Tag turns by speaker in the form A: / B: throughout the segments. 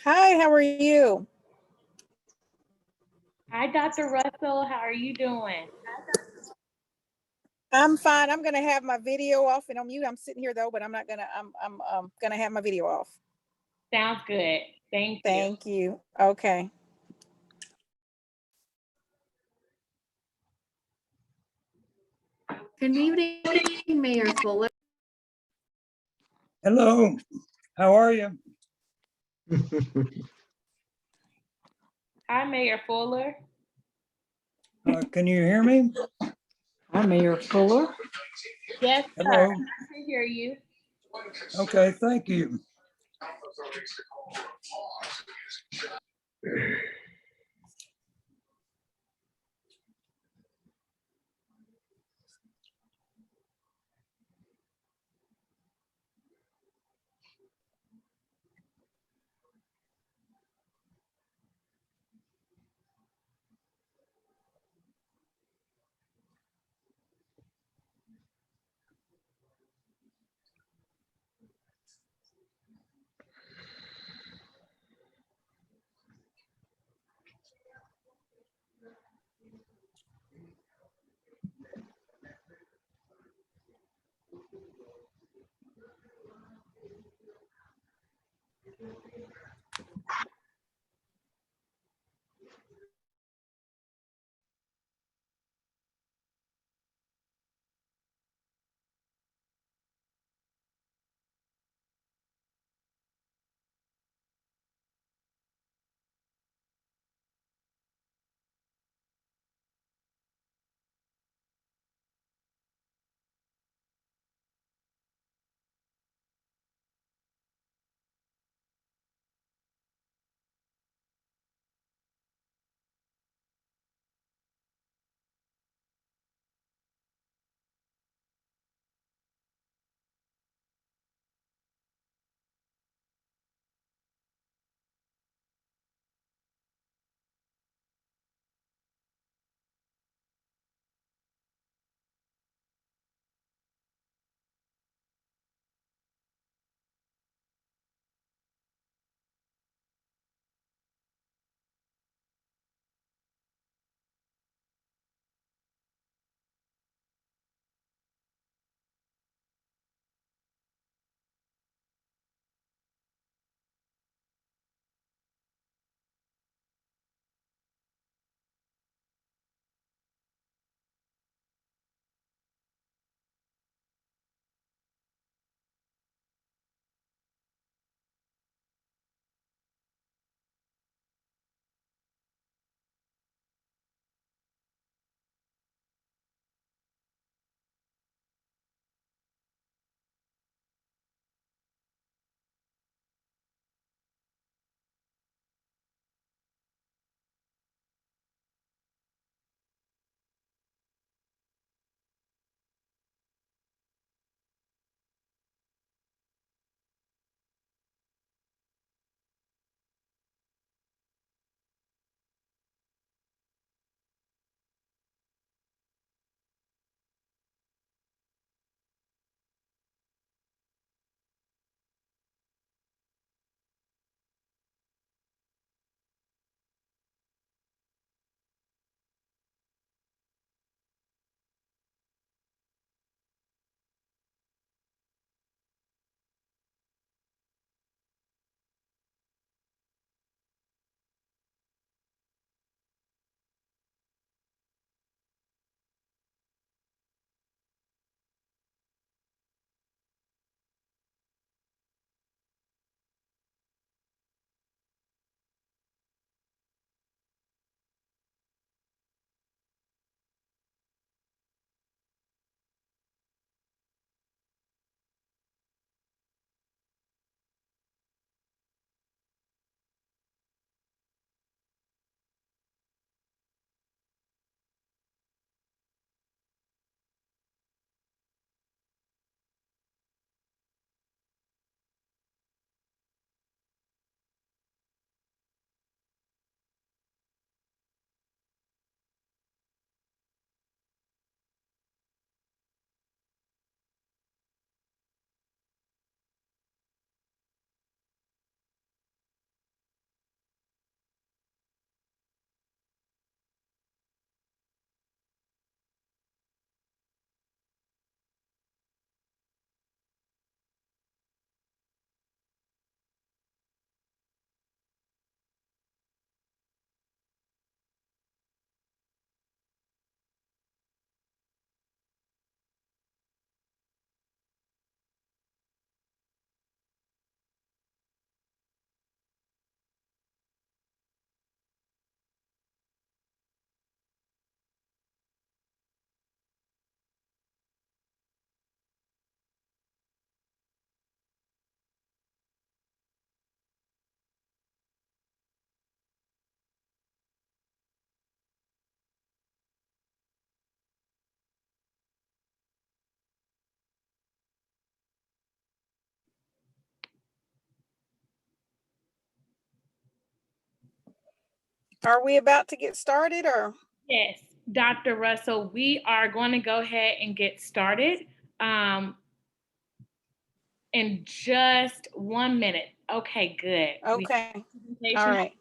A: Hi, how are you?
B: Hi, Dr. Russell. How are you doing?
A: I'm fine. I'm gonna have my video off and on mute. I'm sitting here though, but I'm gonna have my video off.
B: Sounds good. Thank you.
A: Thank you. Okay.
C: Good evening, Mayor Fuller.
D: Hello, how are you?
B: Hi, Mayor Fuller.
D: Can you hear me?
E: Hi, Mayor Fuller.
B: Yes, sir.
D: Hello.
B: I can hear you.
D: Okay, thank you.
A: Are we about to get started or?
B: Yes, Dr. Russell, we are going to go ahead and get started in just 1 minute. Okay, good.
A: Okay, all right.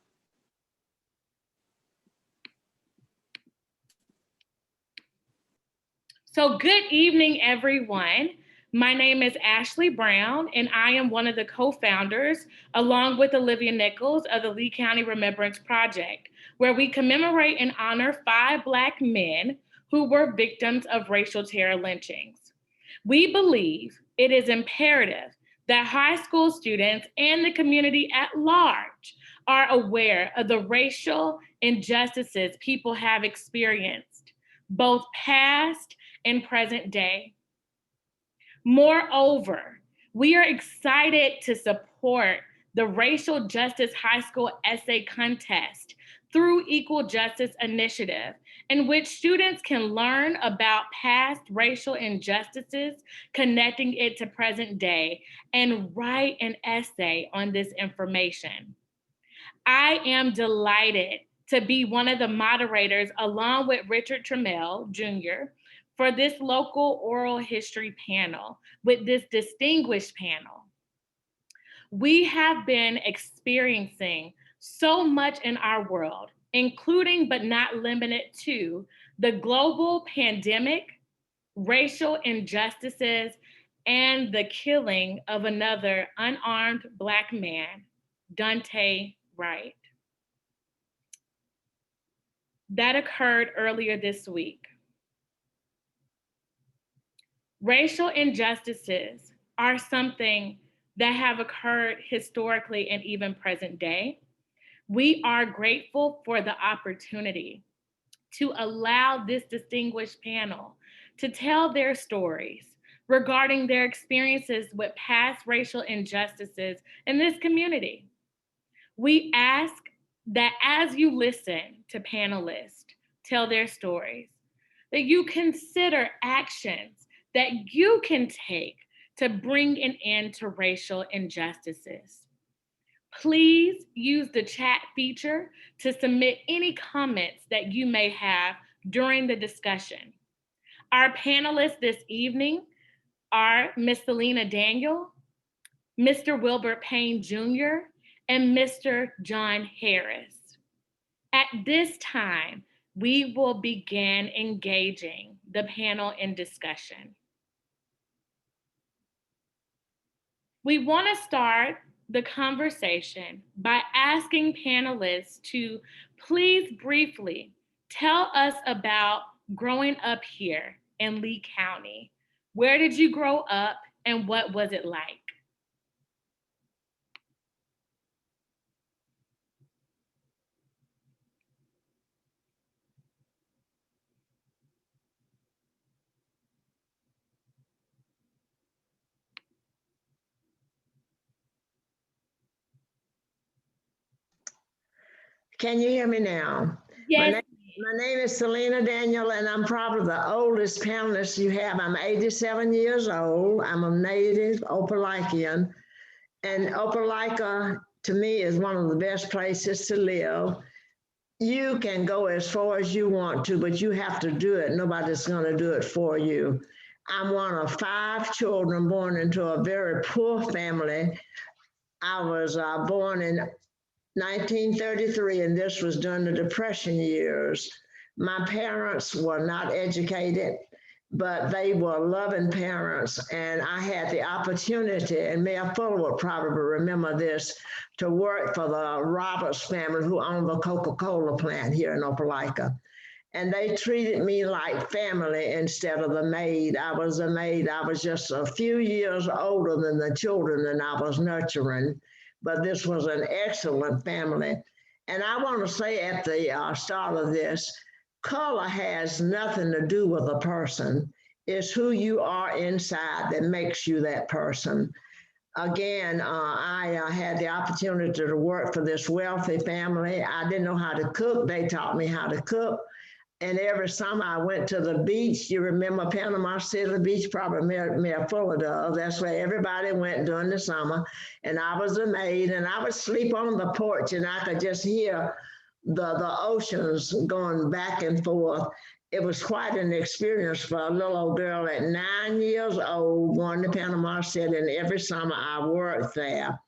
B: So good evening, everyone. My name is Ashley Brown, and I am one of the co-founders, along with Olivia Nichols, of the Lee County Remembrance Project, where we commemorate and honor 5 Black men who were victims of racial terror lynchings. We believe it is imperative that high school students and the community at large are aware of the racial injustices people have experienced, both past and present day. Moreover, we are excited to support the Racial Justice High School Essay Contest through Equal Justice Initiative, in which students can learn about past racial injustices, connecting it to present day, and write an essay on this information. I am delighted to be one of the moderators, along with Richard Trammell, Jr., for this local oral history panel with this distinguished panel. We have been experiencing so much in our world, including but not limited to the global pandemic, racial injustices, and the killing of another unarmed Black man, Dante Wright. That occurred earlier this week. Racial injustices are something that have occurred historically and even present day. We are grateful for the opportunity to allow this distinguished panel to tell their stories regarding their experiences with past racial injustices in this community. We ask that as you listen to panelists tell their stories, that you consider actions that you can take to bring an end to racial injustices. Please use the chat feature to submit any comments that you may have during the discussion. Our panelists this evening are Ms. Selena Daniel, Mr. Wilbert Payne Jr., and Mr. John Harris. At this time, we will begin engaging the panel in discussion. We want to start the conversation by asking panelists to please briefly tell us about growing up here in Lee County. Where did you grow up and what was it like?
F: Can you hear me now?
B: Yes.
F: My name is Selena Daniel, and I'm probably the oldest panelist you have. I'm 87 years old. I'm a native Opelikayan, and Opelika to me is one of the best places to live. You can go as far as you want to, but you have to do it. Nobody's going to do it for you. I'm one of 5 children born into a very poor family. I was born in 1933, and this was during the Depression years. My parents were not educated, but they were loving parents, and I had the opportunity, and Mayor Fuller will probably remember this, to work for the Roberts family who owned the Coca-Cola plant here in Opelika. And they treated me like family instead of the maid. I was a maid. I was just a few years older than the children that I was nurturing. But this was an excellent family. And I want to say at the start of this, color has nothing to do with a person. It's who you are inside that makes you that person. Again, I had the opportunity to work for this wealthy family. I didn't know how to cook. They taught me how to cook. And every summer I went to the beach. You remember Panama City Beach, probably Mayor Fuller does. That's where everybody went during the summer. And I was a maid, and I would sleep on the porch, and I could just hear the oceans going back and forth. It was quite an experience for a little old girl at 9 years old going to Panama City, and every summer I worked there.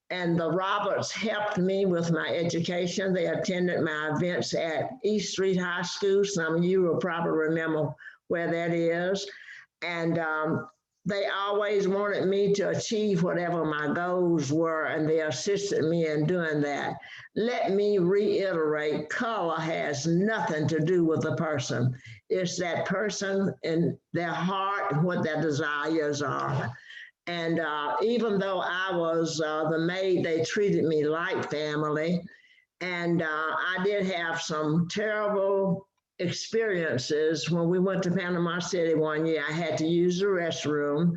F: And the Roberts helped me with my education. They attended my events at East Street High School. Some of you will probably remember where that is. And they always wanted me to achieve whatever my goals were, and they assisted me in doing that. Let me reiterate, color has nothing to do with the person. It's that person in their heart, what their desires are. And even though I was the maid, they treated me like family. And I did have some terrible experiences. When we went to Panama City one year, I had to use the restroom.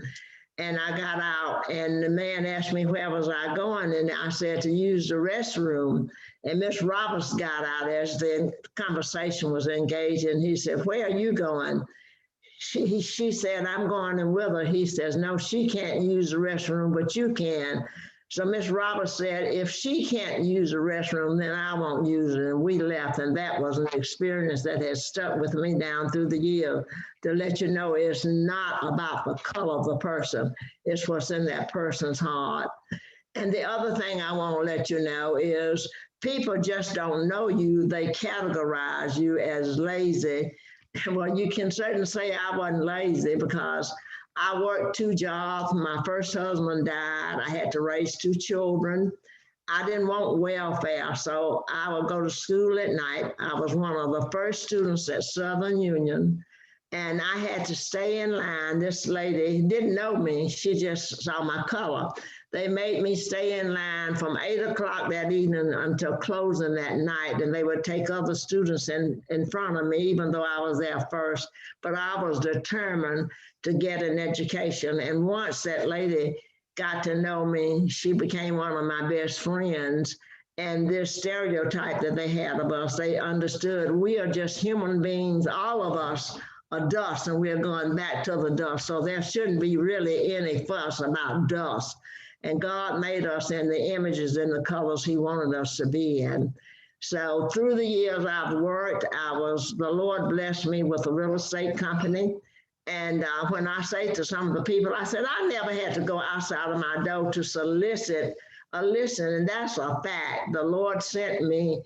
F: And I got out, and the man asked me where was I going, and I said to use the restroom. And Miss Roberts got out as the conversation was engaging. He said, "Where are you going?" She said, "I'm going in with her." He says, "No, she can't use the restroom, but you can." So Miss Roberts said, "If she can't use the restroom, then I won't use it." And we left. And that was an experience that has stuck with me down through the years, to let you know it's not about the color of the person. It's what's in that person's heart. And the other thing I want to let you know is people just don't know you. They categorize you as lazy. Well, you can certainly say I wasn't lazy, because I worked 2 jobs. My first husband died. I had to raise 2 children. I didn't want welfare, so I would go to school at night. I was one of the first students at Southern Union, and I had to stay in line. This lady didn't know me. She just saw my color. They made me stay in line from 8 o'clock that evening until closing that night, and they would take other students in front of me, even though I was there first. But I was determined to get an education. And once that lady got to know me, she became one of my best friends. And this stereotype that they had of us, they understood we are just human beings. All of us are dust, and we're going back to the dust. So there shouldn't be really any fuss about dust. And God made us in the images and the colors he wanted us to be in. So through the years I've worked, the Lord blessed me with a real estate company. And when I say to some of the people, I said, I never had to go outside of my door to solicit a listen. And that's a fact. The Lord sent me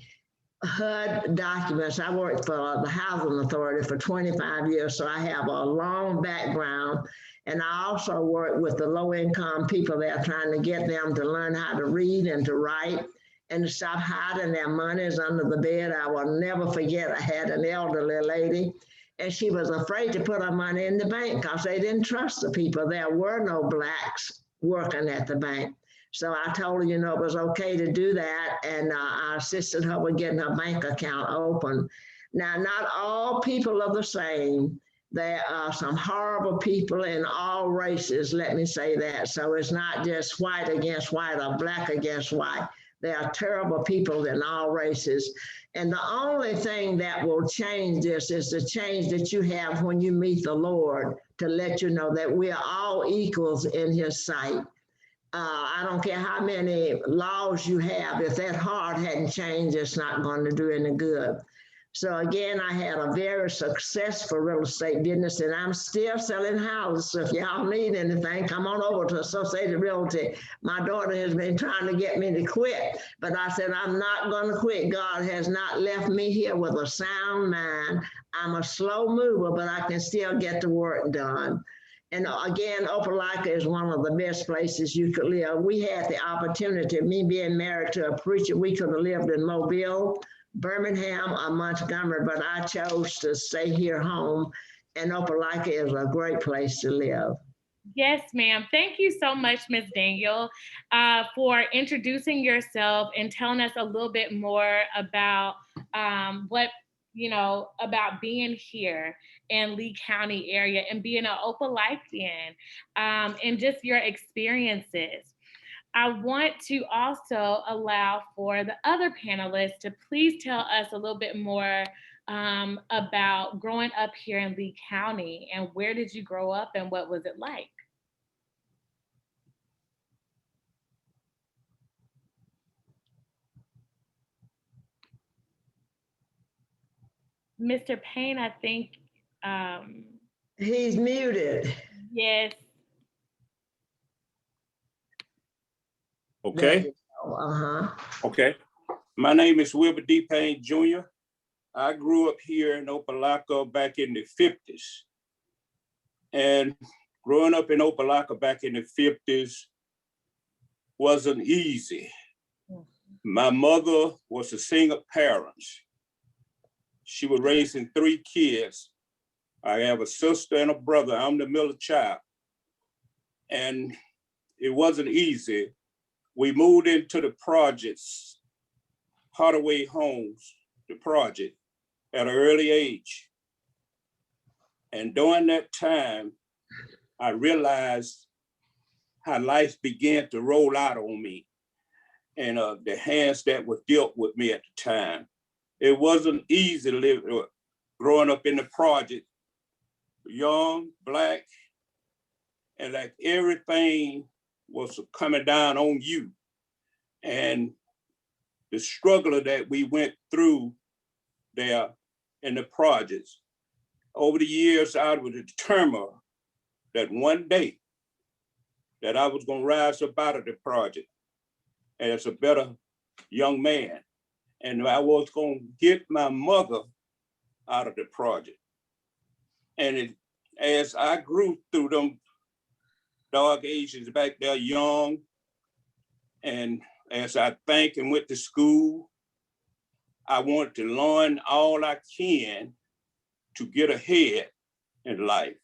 F: HUD documents. I worked for the Housing Authority for 25 years, so I have a long background. And I also work with the low-income people that are trying to get them to learn how to read and to write and to stop hiding their monies under the bed. I will never forget, I had an elderly lady, and she was afraid to put her money in the bank because they didn't trust the people. There were no Blacks working at the bank. So I told her, it was okay to do that. And I assisted her with getting her bank account open. Now, not all people are the same. There are some horrible people in all races, let me say that. So it's not just white against white or Black against white. There are terrible people in all races. And the only thing that will change this is the change that you have when you meet the Lord, to let you know that we are all equals in his sight. I don't care how many laws you have. If that heart hadn't changed, it's not going to do any good. So again, I had a very successful real estate business, and I'm still selling houses. So if y'all need anything, come on over to Associated Realty. My daughter has been trying to get me to quit, but I said, I'm not going to quit. God has not left me here with a sound mind. I'm a slow mover, but I can still get the work done. And again, Opelika is one of the best places you could live. We had the opportunity, me being married to a preacher, we could have lived in Mobile, Birmingham, or Montgomery, but I chose to stay here home. And Opelika is a great place to live.
B: Yes, ma'am. Thank you so much, Ms. Daniel, for introducing yourself and telling us a little bit more about about being here in Lee County area and being an Opelikian, and just your experiences. I want to also allow for the other panelists to please tell us a little bit more about growing up here in Lee County, and where did you grow up and what was it like? Mr. Payne, I think,
F: He's muted.
B: yes.
F: There
G: Okay,
F: you go. Uh-huh.
G: okay. My name is Wilbur D. Payne Jr. I grew up here in Opelika back in the 50s. And growing up in Opelika back in the 50s wasn't easy. My mother was a single parent. She was raising 3 kids. I have a sister and a brother. I'm the middle child. And it wasn't easy. We moved into the projects, Hardaway Homes, the project, at an early age. And during that time, I realized how life began to roll out on me and the hands that were dealt with me at the time. It wasn't easy living, growing up in the project, young, Black, and like everything was coming down on you. And the struggle that we went through there in the projects, over the years, I was determined that one day that I was gonna rise up out of the project as a better young man. And I was gonna get my mother out of the project. And as I grew through them dark ages back there, young, and as I think and went to school, I wanted to learn all I can to get ahead in life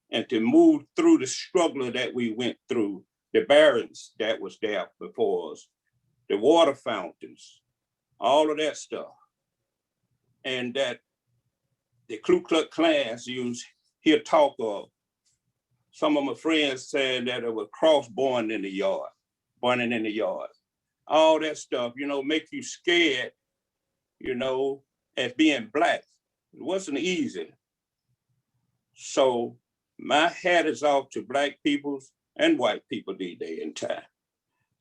G: and to move through the struggle that we went through, the barriers that was there before us, the water fountains, all of that stuff. And that the Ku Klux Klan, you hear talk of, some of my friends said that it was cross born in the yard, burning in the yard. All that stuff, make you scared, as being Black. It wasn't easy. So my hat is off to Black people and white people these days and time.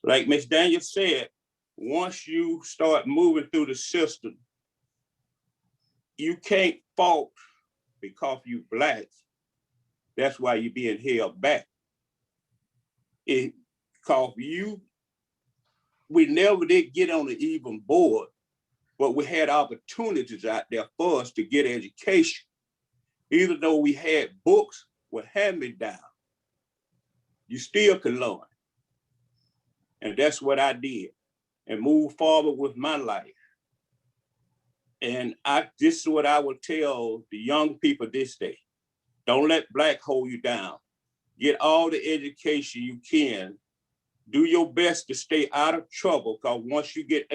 G: Like Ms. Daniel said, once you start moving through the system, you can't fault because you Black. That's why you're being held back. Because we never did get on the even board, but we had opportunities out there for us to get education. Even though we had books with hand-me-down, you still could learn. And that's what I did and move forward with my life. And this is what I would tell the young people this day. Don't let Black hold you down. Get all the education you can. Do your best to stay out of trouble, because once you get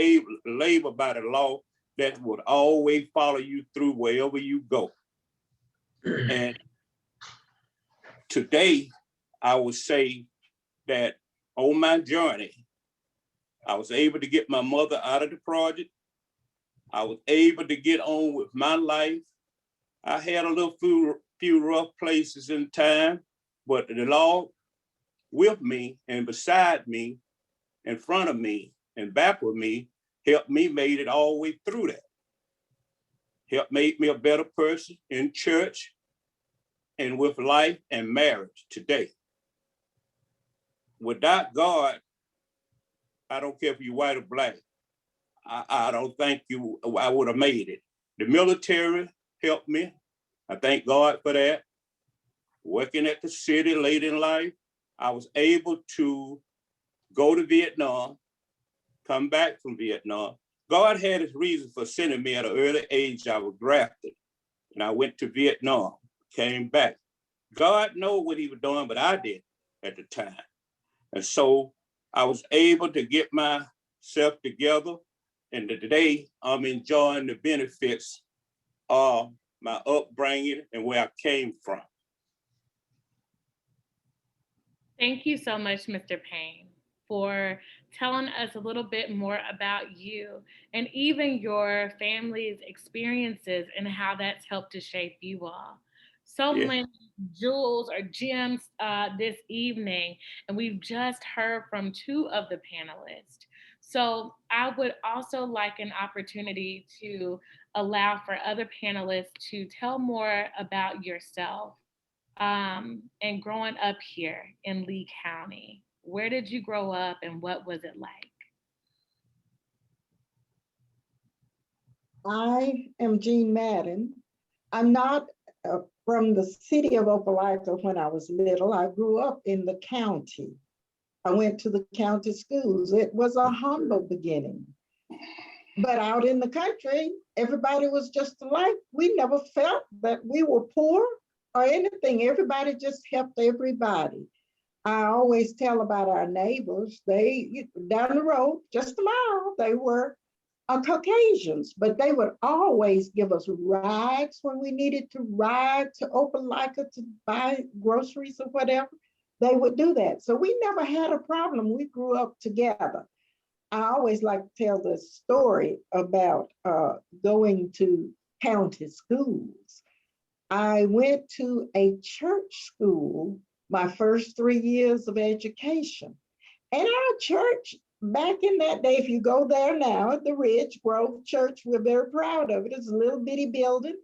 G: labeled by the law, that would always follow you through wherever you go. And today, I would say that on my journey, I was able to get my mother out of the project. I was able to get on with my life. I had a few rough places in time, but the Lord with me and beside me, in front of me and back with me, helped me made it all the way through that. Helped make me a better person in church and with life and marriage today. Without God, I don't care if you're white or Black, I don't think I would have made it. The military helped me. I thank God for that. Working at the city late in life, I was able to go to Vietnam, come back from Vietnam. God had his reason for sending me at an early age. I was drafted and I went to Vietnam, came back. God knows what he was doing, but I did at the time. And so I was able to get myself together. And today I'm enjoying the benefits of my upbringing and where I came from.
B: Thank you so much, Mr. Payne, for telling us a little bit more about you and even your family's experiences and how that's helped to shape you all. So many jewels or gems this evening, and we've just heard from 2 of the panelists. So I would also like an opportunity to allow for other panelists to tell more about yourself and growing up here in Lee County. Where did you grow up and what was it like?
H: I am Jean Madden. I'm not from the city of Opelika when I was little. I grew up in the county. I went to the county schools. It was a humble beginning. But out in the country, everybody was just alike. We never felt that we were poor or anything. Everybody just helped everybody. I always tell about our neighbors. They, down the road, just a mile, they were Caucasians, but they would always give us rides when we needed to ride to Opelika to buy groceries or whatever. They would do that. So we never had a problem. We grew up together. I always like to tell the story about going to county schools. I went to a church school my first 3 years of education. And our church, back in that day, if you go there now at the Ridge Grove Church, we're very proud of it. It's a little bitty building.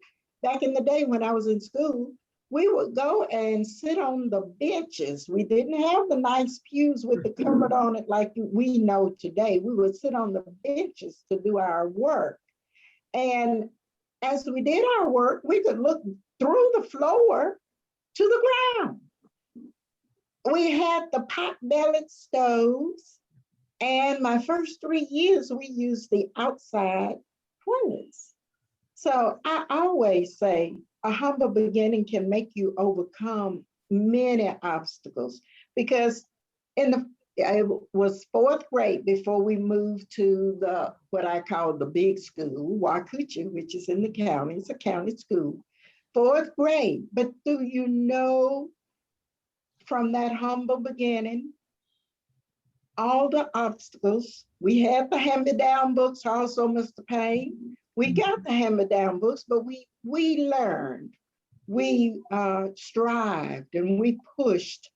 H: Back in the day when I was in school, we would go and sit on the benches. We didn't have the nice pews with the covered on it like we know today. We would sit on the benches to do our work. And as we did our work, we could look through the floor to the ground. We had the pot-bellied stoves, and my first 3 years, we used the outside toilets. So I always say a humble beginning can make you overcome many obstacles, because it was fourth grade before we moved to what I call the big school, Wakuchi, which is in the county. It's a county school. Fourth grade, but do you know, from that humble beginning, all the obstacles, we had the hand-me-down books also, Mr. Payne. We got the hand-me-down books, but we learned, we strived, and we pushed.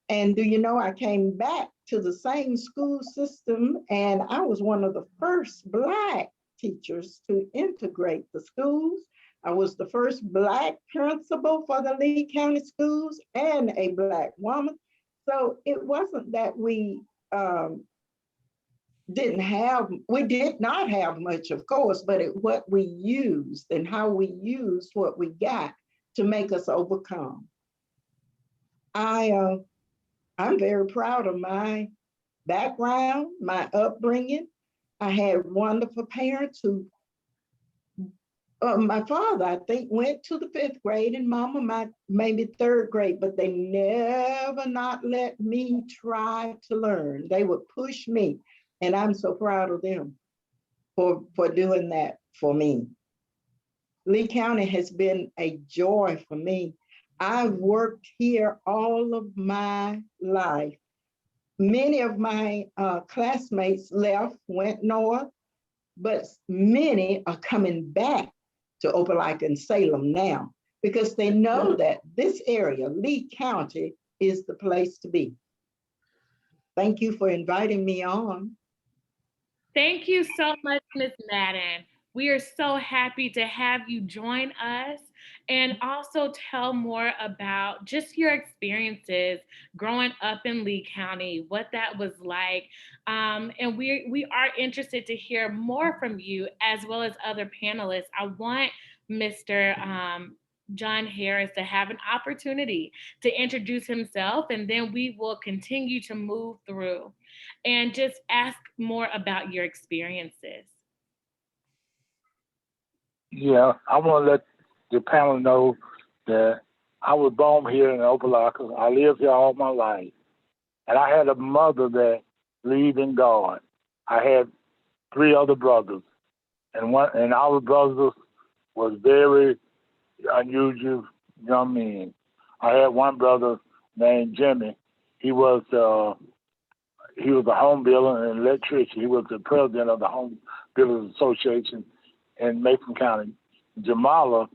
H: And do you know, I came back to the same school system, and I was one of the first Black teachers to integrate the schools. I was the first Black principal for the Lee County schools and a Black woman. So it wasn't that we did not have much, of course, but what we used and how we used what we got to make us overcome. I'm very proud of my background, my upbringing. I had wonderful parents who, my father, I think, went to the 5th grade, and mama maybe 3rd grade, but they never not let me try to learn. They would push me, and I'm so proud of them for doing that for me. Lee County has been a joy for me. I've worked here all of my life. Many of my classmates left, went north, but many are coming back to Opelika and Salem now, because they know that this area, Lee County, is the place to be. Thank you for inviting me on.
B: Thank you so much, Ms. Madden. We are so happy to have you join us and also tell more about just your experiences growing up in Lee County, what that was like. And we are interested to hear more from you as well as other panelists. I want Mr. John Harris to have an opportunity to introduce himself, and then we will continue to move through and just ask more about your experiences.
I: Yeah, I want to let the panel know that I was born here in Opelika. I lived here all my life. And I had a mother that believed in God. I had 3 other brothers. And our brothers was very unusual young men. I had one brother named Jimmy. He was a home builder and electrician. He was the president of the Home Builders Association in Macon County. Jamala,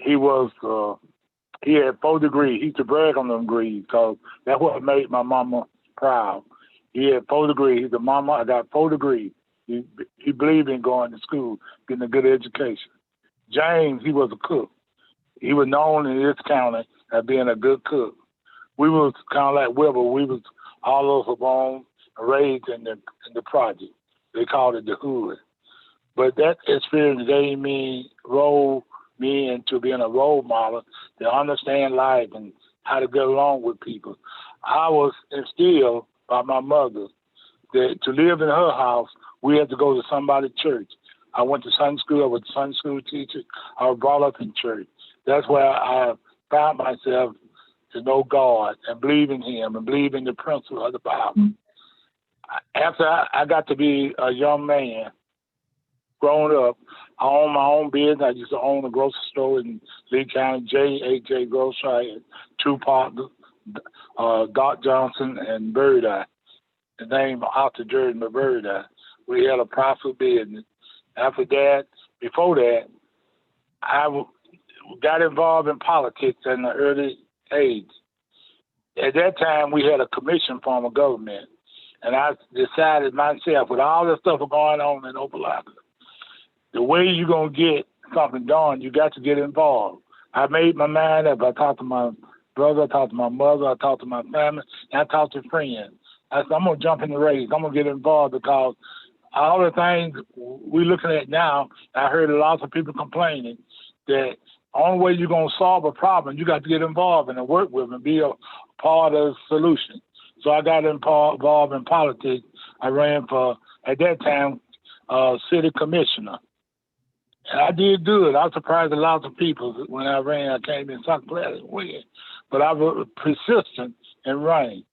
I: he had 4 degrees. He used to brag on them degrees because that's what made my mama proud. He had 4 degrees. The mama, I got 4 degrees. He believed in going to school, getting a good education. James, he was a cook. He was known in this county as being a good cook. We was kind of like Wilbur. We was all over born and raised in the project. They called it the hood. But that experience gave me into being a role model to understand life and how to get along with people. I was instilled by my mother that to live in her house, we had to go to somebody's church. I went to Sunday school. I was a Sunday school teacher. I was brought up in church. That's where I found myself to know God and believe in Him and believe in the principle of the Bible. After I got to be a young man, growing up, I owned my own business. I used to own a grocery store in Lee County, J.A.J. Grocery. I had 2 partners, Doc Johnson and Bird Eye. The name after Jordan, but Bird Eye. We had a profitable business. After that, before that, I got involved in politics in the early age. At that time, we had a commission from the government, and I decided myself, with all the stuff going on in Opelika, the way you're going to get something done, you got to get involved. I made my mind up. I talked to my brother, I talked to my mother, I talked to my family, and I talked to friends. I said, I'm going to jump in the race. I'm going to get involved because all the things we're looking at now, I heard lots of people complaining that the only way you're going to solve a problem, you got to get involved and work with and be a part of the solution. So I got involved in politics. I ran for, at that time, city commissioner. And I did good. I surprised a lot of people when I ran. I came in second place and win. But I was persistent in running.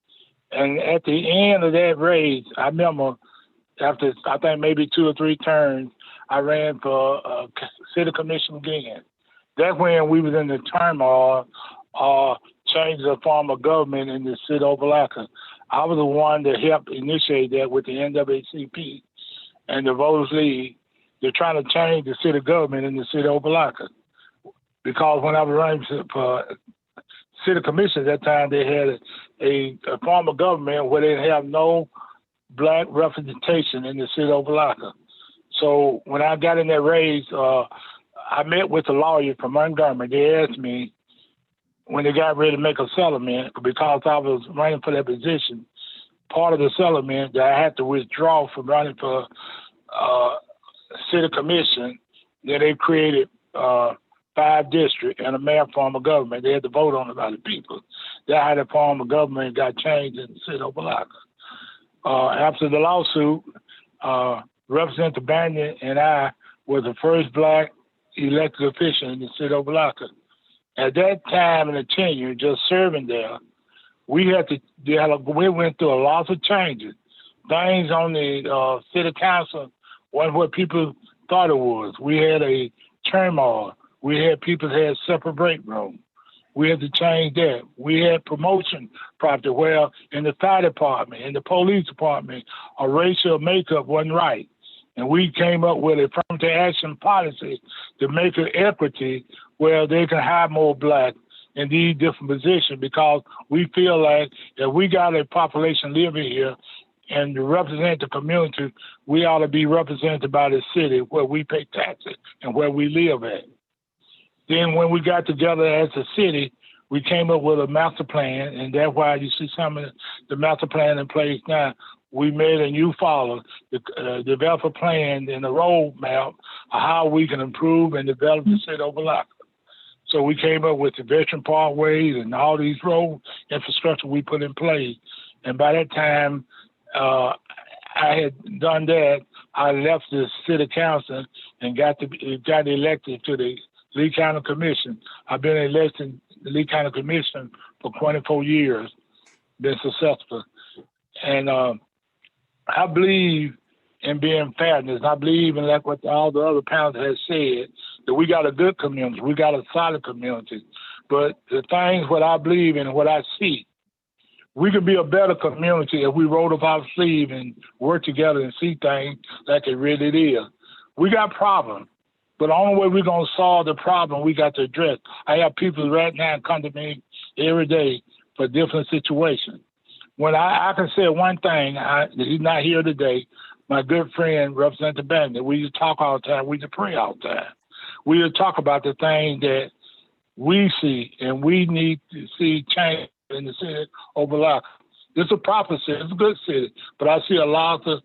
I: And at the end of that race, I remember after, I think maybe 2 or 3 turns, I ran for city commission again. That's when we was in the turmoil, change the form of government in the city of Opelika. I was the one that helped initiate that with the NAACP and the Voters League. They're trying to change the city government in the city of Opelika. Because when I was running for city commission at that time, they had a form of government where they didn't have no black representation in the city of Opelika. So when I got in that race, I met with a lawyer from Montgomery. They asked me when they got ready to make a settlement, because I was running for that position, part of the settlement that I had to withdraw from running for city commission, that they created 5 districts and a mayor form of government. They had to vote on it by the people. That how the form of government got changed in the city of Opelika. After the lawsuit, Representative Banyan and I were the first black elected official in the city of Opelika. At that time in the tenure, just serving there, we went through a lot of changes. Things on the city council wasn't what people thought it was. We had a turmoil. We had people that had separate break room. We had to change that. We had promotion property where in the fire department, in the police department, a racial makeup wasn't right. And we came up with a affirmative action policy to make it equity where they can hire more black in these different positions, because we feel like if we got a population living here and to represent the community, we ought to be represented by the city where we pay taxes and where we live at. Then when we got together as a city, we came up with a master plan, and that's why you see some of the master plan in place now. We made a new follow, develop a plan and a roadmap of how we can improve and develop the city of Opelika. So we came up with the veteran parkways and all these road infrastructure we put in place. And by that time, I had done that. I left the city council and got elected to the Lee County Commission. I've been elected in the Lee County Commission for 24 years, been successful. And I believe in being fairness. I believe in, like what all the other panelists have said, that we got a good community. We got a solid community. But the things what I believe in and what I see, we could be a better community if we roll up our sleeve and work together and see things like it really is. We got problems, but the only way we're going to solve the problem, we got to address. I have people right now come to me every day for different situations. when I can say one thing, he's not here today. My good friend, Representative Bandit, we used to talk all the time. We used to pray all the time. We used to talk about the thing that we see and we need to see change in the city of Opelika. It's a proper city. It's a good city, but I see a lot of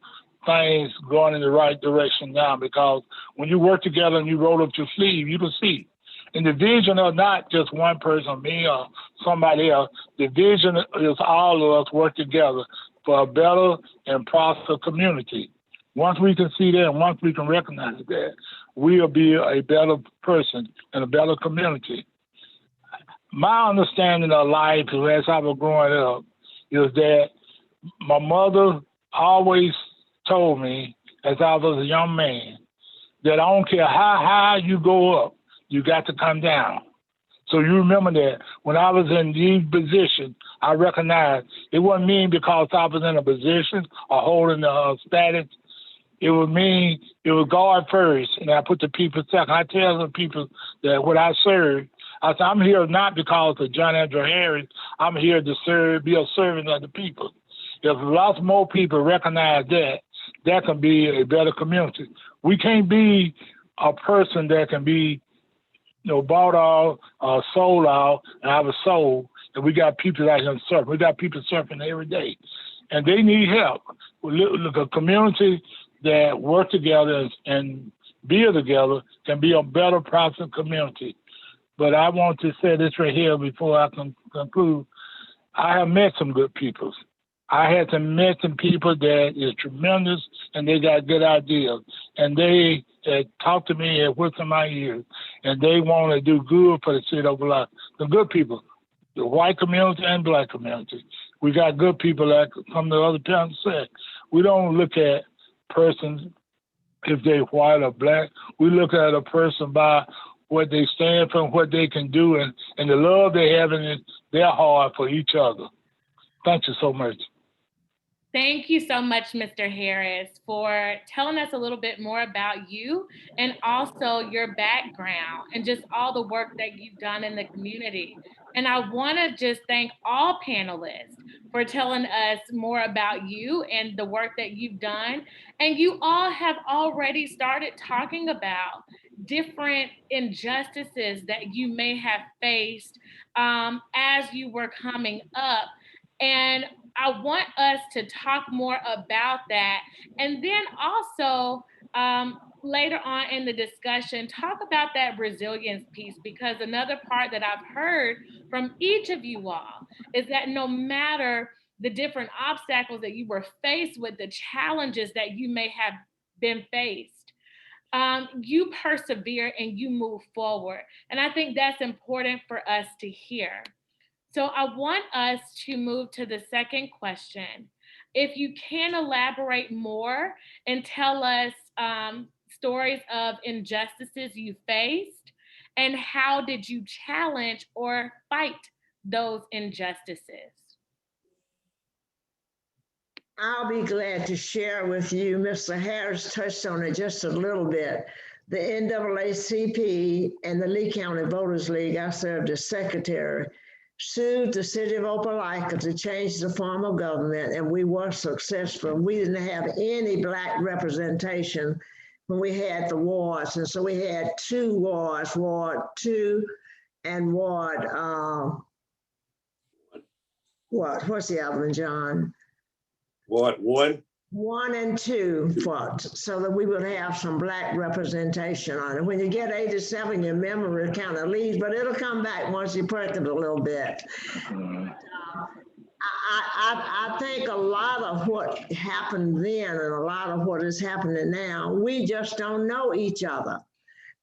I: things going in the right direction now, because when you work together and you roll up your sleeve, you can see. And the vision of not just one person, me or somebody else, the vision is all of us work together for a better and prosperous community. Once we can see that and once we can recognize that, we'll be a better person and a better community. My understanding of life as I was growing up is that my mother always told me as I was a young man that I don't care how high you go up, you got to come down. So you remember that when I was in these positions, I recognized it wasn't me because I was in a position or holding a status. It would mean it was God first, and I put the people second. I tell the people that when I serve, I said, I'm here not because of John Andrew Harris. I'm here to serve, be a servant of the people. If lots more people recognize that, that can be a better community. We can't be a person that can be, bought out, sold out, and have a soul. And we got people out here surfing. We got people surfing every day, and they need help. Look, a community that work together and build together can be a better, prosperous community. But I want to say this right here before I can conclude. I have met some good people. I had to meet some people that is tremendous and they got good ideas. And they talk to me and whisper in my ears. And they want to do good for the city of Opelika. The good people, the white community and black community. We got good people like some of the other parents said. We don't look at persons if they're white or black. We look at a person by what they stand for and what they can do and the love they have in their heart for each other. Thank you so much.
B: Thank you so much, Mr. Harris, for telling us a little bit more about you and also your background and just all the work that you've done in the community. And I want to just thank all panelists for telling us more about you and the work that you've done. And you all have already started talking about different injustices that you may have faced as you were coming up. And I want us to talk more about that. And then also later on in the discussion, talk about that resilience piece, because another part that I've heard from each of you all is that no matter the different obstacles that you were faced with, the challenges that you may have been faced, you persevere and you move forward. And I think that's important for us to hear. So I want us to move to the second question. If you can elaborate more and tell us stories of injustices you faced, and how did you challenge or fight those injustices?
F: I'll be glad to share with you. Mr. Harris touched on it just a little bit. The NAACP and the Lee County Voters League, I served as secretary, sued the city of Opelika to change the form of government, and we were successful. We didn't have any Black representation when we had the wards, and so we had 2 wards, Ward 2 and Ward, what's the other one, John?
G: Ward 1?
F: 1 and 2, so that we would have some Black representation on it. When you get 87, your memory kind of leaves, but it'll come back once you perk it a little bit. I think a lot of what happened then and a lot of what is happening now, we just don't know each other.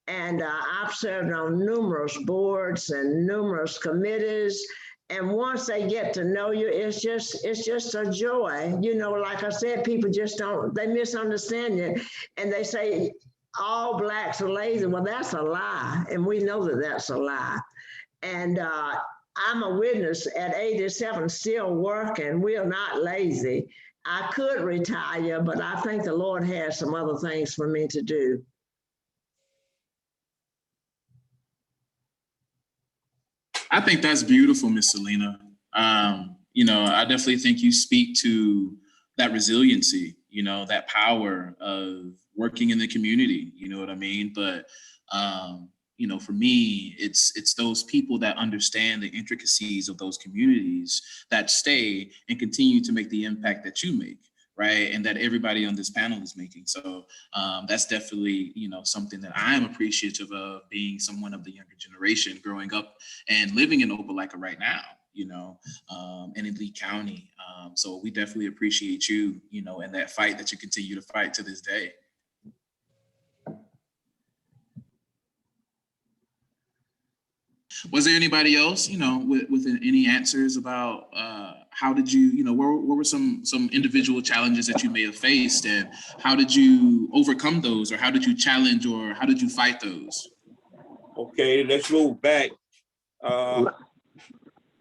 F: And I've served on numerous boards and numerous committees. And once they get to know you, it's just a joy. Like I said, people just they misunderstand you. And they say, all Blacks are lazy. Well, that's a lie. And we know that that's a lie. And I'm a witness at 87, still working. We are not lazy. I could retire, but I think the Lord has some other things for me to do.
J: I think that's beautiful, Miss Selena. I definitely think you speak to that resiliency, that power of working in the community, you know what I mean? But, for me, it's those people that understand the intricacies of those communities that stay and continue to make the impact that you make, right? And that everybody on this panel is making. So that's definitely, something that I'm appreciative of, being someone of the younger generation growing up and living in Opelika right now, and in Lee County. So we definitely appreciate you, and that fight that you continue to fight to this day. Was there anybody else, with any answers about how did you, what were some individual challenges that you may have faced, and how did you overcome those, or how did you challenge, or how did you fight those?
G: Okay, let's move back.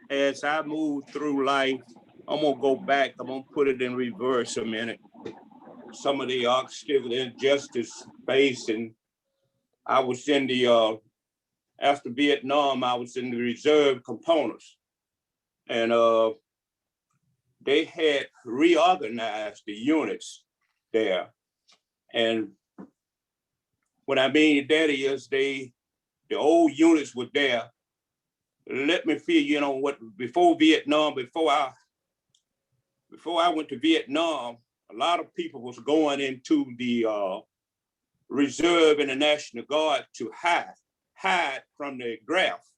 G: As I move through life, I'm gonna go back. I'm gonna put it in reverse a minute. Some of the obstacles, injustice facing. I was in the after Vietnam, I was in the reserve components, and they had reorganized the units there. And what I mean that is the old units were there. Let me feel, before Vietnam, before I went to Vietnam, a lot of people was going into the reserve and the National Guard to hide from the graft.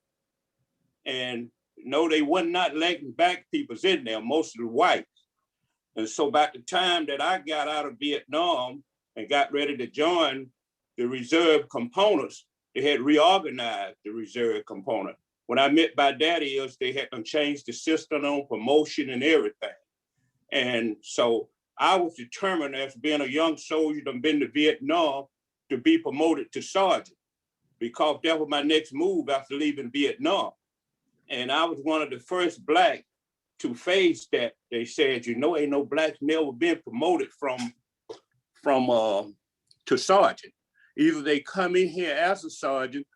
G: And they were not letting black peoples in there, mostly whites. And so by the time that I got out of Vietnam and got ready to join the reserve components, they had reorganized the reserve component. What I meant by that is they had changed the system on promotion and everything. And so I was determined, as being a young soldier that been to Vietnam, to be promoted to sergeant, because that was my next move after leaving Vietnam. And I was one of the first black to face that. They said, ain't no blacks never been promoted from to sergeant. Either they come in here as a sergeant,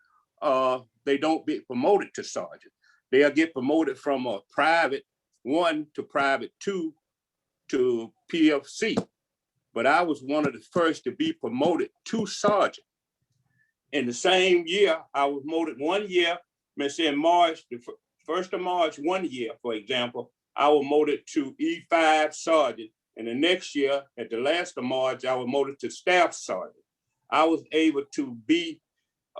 G: they don't get promoted to sergeant. They'll get promoted from a private 1 to private 2 to PFC. But I was one of the first to be promoted to sergeant. In the same year, I was promoted 1 year, in March, the 1st of March, 1 year, for example, I was promoted to E5 sergeant. And the next year, at the last of March, I was promoted to staff sergeant. I was able to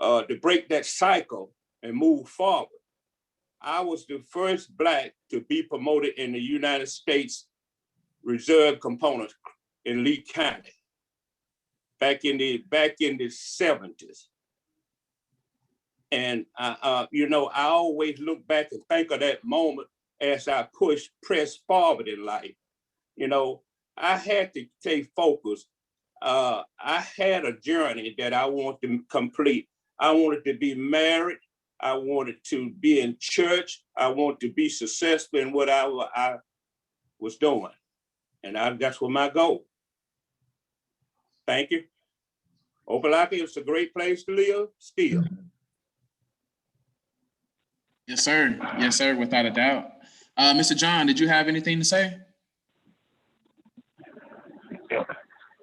G: to break that cycle and move forward. I was the first black to be promoted in the United States Reserve component in Lee County back in the 70s. And I always look back and think of that moment as I press forward in life. I had to stay focused. I had a journey that I wanted to complete. I wanted to be married. I wanted to be in church. I wanted to be successful in what I was doing. And that's what my goal. Thank you. Opelika is a great place to live still.
J: Yes, sir. Yes, sir, without a doubt. Mr. John, did you have anything to say?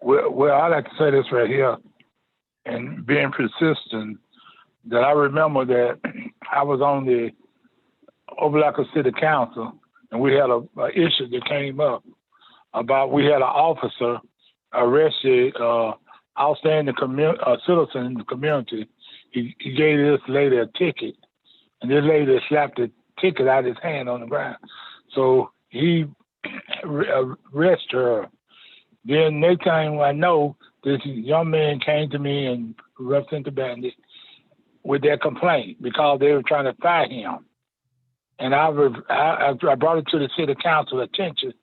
I: Well, I like to say this right here, and being persistent, that I remember that I was on the Opelika City Council, and we had a issue that came up about we had an officer arrested outstanding citizen in the community. He gave this lady a ticket, and this lady slapped the ticket out of his hand on the ground. So he arrested her. Then next time I know, this young man came to me and represented the bandit with their complaint because they were trying to fire him. And I brought it to the city council attention,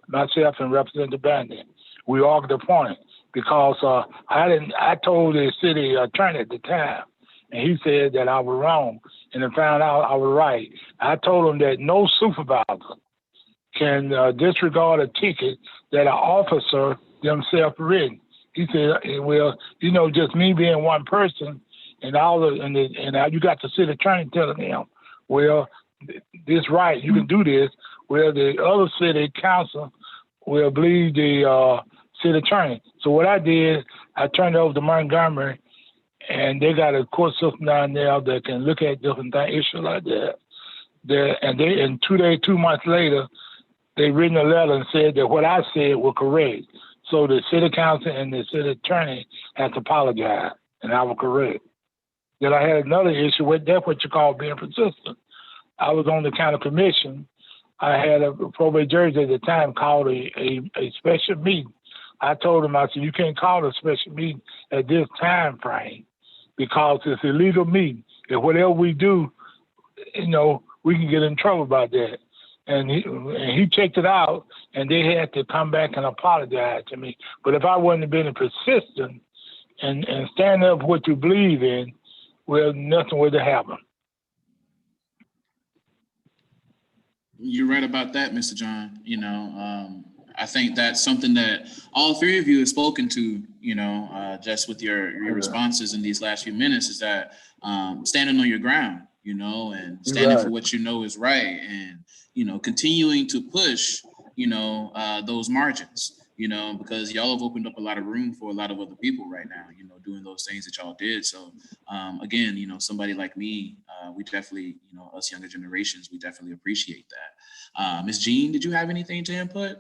I: myself and Representative Bandit. We argued upon it because I told the city attorney at the time, and he said that I was wrong, and I found out I was right. I told him that no supervisor can disregard a ticket that an officer themselves written. He said, well, just me being one person, and you got the city attorney telling them, well, this right, you can do this. Well, the other city council will believe the city attorney. So what I did, I turned it over to Montgomery, and they got a court system down there that can look at different issues like that. And 2 months later, they written a letter and said that what I said was correct. So the city council and the city attorney had to apologize, and I was correct. Then I had another issue with that's what you call being persistent. I was on the county commission. I had a probate judge at the time called a special meeting. I told him, I said, you can't call a special meeting at this time frame because it's a legal meeting. And whatever we do, we can get in trouble about that. And he checked it out, and they had to come back and apologize to me. But if I wouldn't have been persistent and stand up for what you believe in, well, nothing would have happened.
J: You're right about that, Mr. John. I think that's something that all three of you have spoken to, just with your responses in these last few minutes, is that standing on your ground, and standing for what you know is right, and continuing to push, those margins, because y'all have opened up a lot of room for a lot of other people right now, doing those things that y'all did. So again, somebody like me, we definitely, us younger generations, we definitely appreciate that. Ms. Jean, did you have anything to input?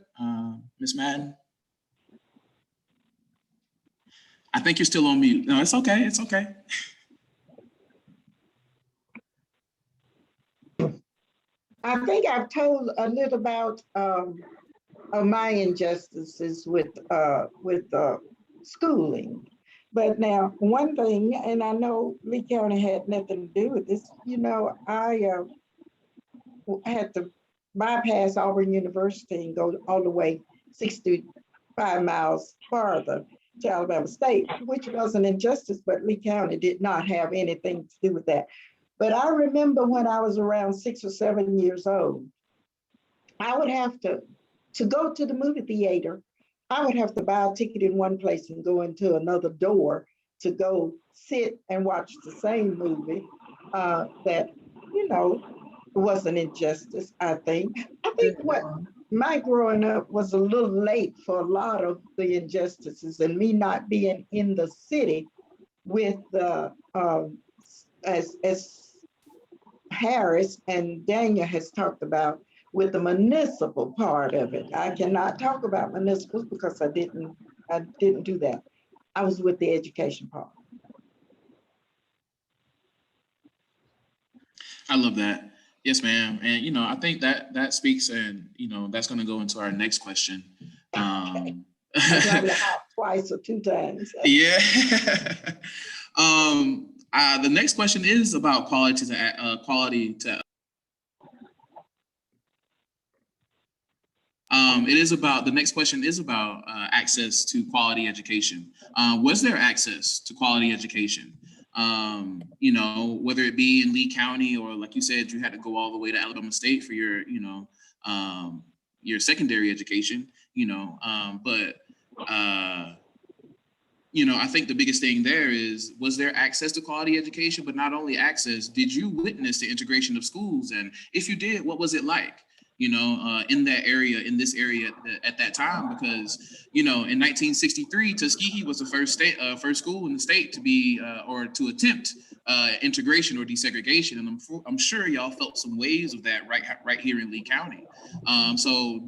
J: Ms. Madden? I think you're still on mute. No, it's okay. It's okay.
H: I think I've told a little about of my injustices with schooling. But now, one thing, and I know Lee County had nothing to do with this, I had to bypass Auburn University and go all the way 65 miles farther to Alabama State, which was an injustice, but Lee County did not have anything to do with that. But I remember when I was around 6 or 7 years old, I would have to go to the movie theater, I would have to buy a ticket in one place and go into another door to go sit and watch the same movie that, was an injustice, I think. I think what my growing up was a little late for a lot of the injustices, and me not being in the city with as Harris and Daniel has talked about, with the municipal part of it. I cannot talk about municipals because I didn't do that. I was with the education part.
J: I love that. Yes, ma'am. And, I think that speaks, and, that's going to go into our next question.
H: Okay. Probably twice or 2 times.
J: Yeah. The next question is about quality to the next question is about access to quality education. Was there access to quality education? Whether it be in Lee County, or like you said, you had to go all the way to Alabama State for your secondary education, I think the biggest thing there is, was there access to quality education? But not only access, did you witness the integration of schools? And if you did, what was it like, in that area, in this area at that time? Because, in 1963, Tuskegee was the first school in the state to be, or to attempt integration or desegregation. And I'm sure y'all felt some waves of that right here in Lee County. So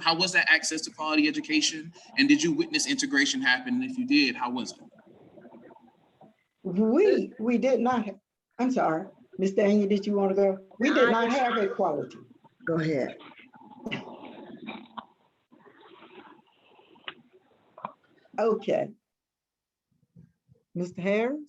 J: how was that access to quality education? And did you witness integration happen? And if you did, how was it?
H: We did not have, I'm sorry, Ms. Daniel, did you want to go? We did not have equality.
F: Go ahead.
H: Okay. Mr. Harris,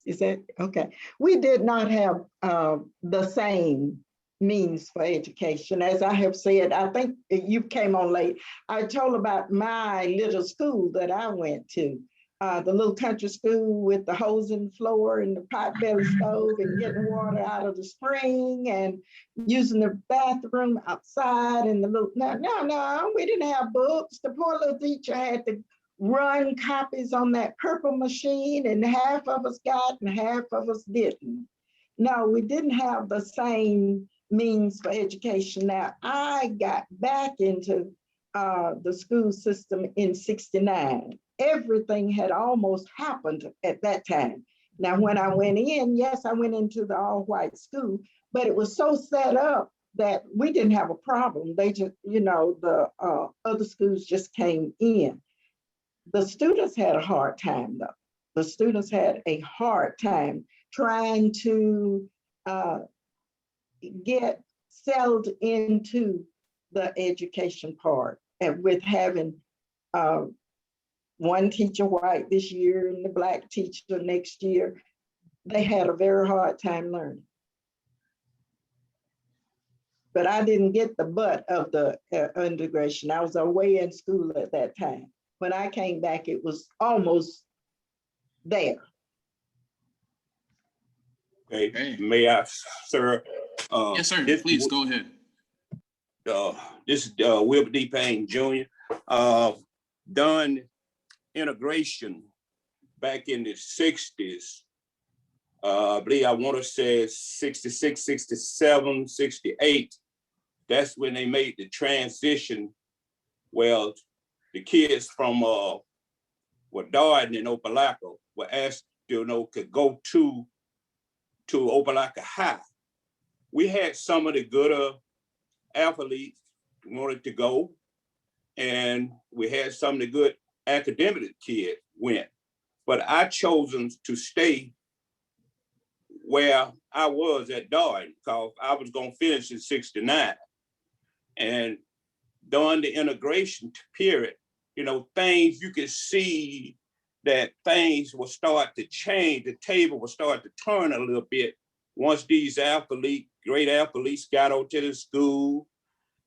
H: is that okay? We did not have the same means for education. As I have said, I think you came on late. I told about my little school that I went to, the little country school with the hose in the floor and the potbelly stove and getting water out of the spring and using the bathroom outside and the little, no, we didn't have books. The poor little teacher had to run copies on that purple machine, and half of us got and half of us didn't. No, we didn't have the same means for education. Now, I got back into the school system in '69. Everything had almost happened at that time. Now, when I went in, yes, I went into the all-white school, but it was so set up that we didn't have a problem. They just, the other schools just came in. The students had a hard time, though. The students had a hard time trying to get settled into the education part, and with having one teacher white this year and the black teacher next year, they had a very hard time learning. But I didn't get the butt of the integration. I was away in school at that time. When I came back, it was almost there.
G: Okay, may I, sir?
J: Yes, sir. Please go ahead.
G: This is Wilbur D. Payne Jr. Done integration back in the 60s. I believe I want to say 66, 67, 68. That's when they made the transition. Well, the kids from Darden and Opelika were asked, could go to Opelika High. We had some of the good athletes wanted to go, and we had some of the good academic kids went. But I chosen to stay where I was at Darden because I was going to finish in '69. And during the integration period, things you could see that things will start to change. The table will start to turn a little bit once these great athletes got out to the school